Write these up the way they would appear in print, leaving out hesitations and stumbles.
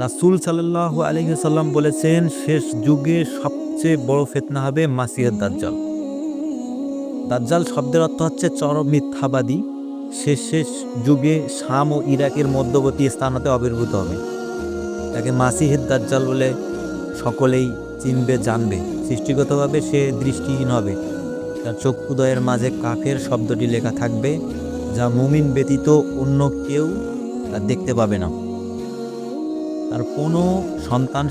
রাসূল সাল্লাল্লাহু আলাইহি ওয়াসাল্লাম বলেছেন, শেষ যুগে সবচেয়ে বড় ফিতনা হবে মাসিহুদ দাজ্জাল। দাজ্জাল শব্দের অর্থ হচ্ছে চরম মিথ্যাবাদী। শেষ যুগে শাম ও ইরাকের মধ্যবর্তী স্থানতে আবির্ভূত হবে। তাকে মাসিহুদ দাজ্জাল বলে সকলেই চিনবে, জানবে। সৃষ্টিগতভাবে সে দৃষ্টিহীন হবে। তার চক্ষুদ্বয়ের মাঝে কাফের শব্দটি লেখা থাকবে, যা মুমিন ব্যতীত অন্য কেউ তা দেখতে পাবে না। তার কোনো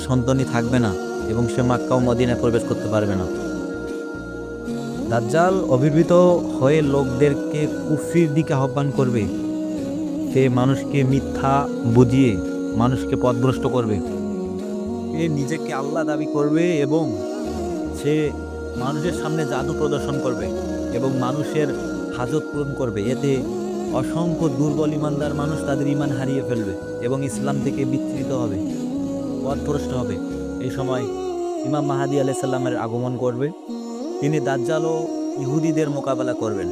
সন্তানই থাকবে না এবং সে মক্কা ও মদিনায় প্রবেশ করতে পারবে না। দাজ্জাল অবির্ভূত হয়ে লোকদেরকে কুফরির দিকে আহ্বান করবে। সে মানুষকে মিথ্যা বুঝিয়ে মানুষকে পথভ্রষ্ট করবে। সে নিজেকে আল্লাহ দাবি করবে এবং সে মানুষের সামনে জাদু প্রদর্শন করবে এবং মানুষের হাজত পূরণ করবে। এতে অসংখ্য দুর্বল ইমানদার মানুষ তাদের ইমান হারিয়ে ফেলবে এবং ইসলাম থেকে বিচ্ছিন্ন হবে, পথভ্রষ্ট হবে। এই সময় ইমাম মাহাদী আলাইহিস সালামের আগমন করবে। তিনি দাজ্জাল ও ইহুদিদের মোকাবেলা করবেন।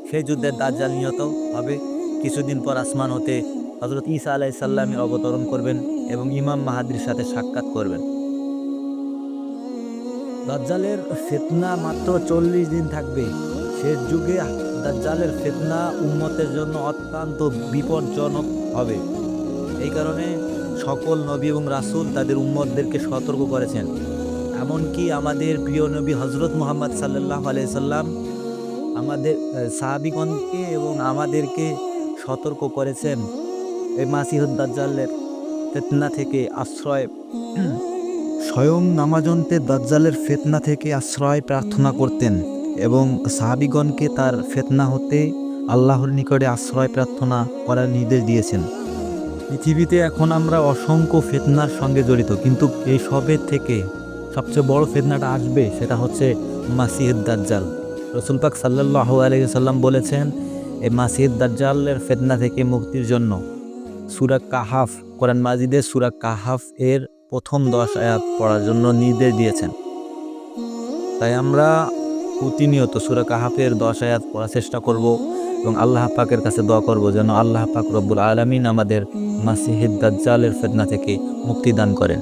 সেই যুদ্ধে দাজ্জাল নিহত হবে। কিছুদিন পর আসমান হতে হযরত ঈসা আলাইহিস সালামের অবতরণ করবেন এবং ইমাম মাহাদির সাথে সাক্ষাৎ করবেন। দাজ্জালের ফিতনা মাত্র 40 দিন থাকবে। শেষ যুগে দাজ্জালের ফিতনা উম্মতের জন্য অত্যন্ত বিপজ্জনক হবে। এই কারণে সকল নবী এবং রাসূল তাদের উম্মতদেরকে সতর্ক করেছেন। এমনকি আমাদের প্রিয় নবী হযরত মুহাম্মদ সাল্লাল্লাহু আলাইহি সাল্লাম আমাদের সাহাবীগণকে এবং আমাদেরকে সতর্ক করেছেন এই মাসিহুদ দাজ্জালের ফিতনা থেকে আশ্রয়। স্বয়ং নামাজন্তে দাজ্জালের ফিতনা থেকে আশ্রয় প্রার্থনা করতেন এবং সাহাবীগণকে তার ফিতনা হতে আল্লাহর নিকটে আশ্রয় প্রার্থনা করার নির্দেশ দিয়েছেন। পৃথিবীতে এখন আমরা অসংখ্য ফিতনার সঙ্গে জড়িত, কিন্তু এই সবের থেকে সবচেয়ে বড় ফিতনাটা আসবে, সেটা হচ্ছে মাসিহুদ দাজ্জাল। রাসূল পাক সাল্লাল্লাহু আলাইহি ওয়াসাল্লাম বলেছেন, এই মাসিহুদ দাজ্জালের ফিতনা থেকে মুক্তির জন্য সূরা কাহাফ, কোরআন মাজিদের সূরা কাহাফ এর প্রথম 10 আয়াত পড়ার জন্য নির্দেশ দিয়েছেন। তাই আমরা প্রতিনিয়ত সূরা কাহাফের 10 আয়াত পড়ার চেষ্টা করব এবং আল্লাহ পাকের কাছে দোয়া করব যেন আল্লাহ পাক রব্বুল আলামিন আমাদের মাসিহুদ দাজ্জালের ফিতনা থেকে মুক্তি দান করেন।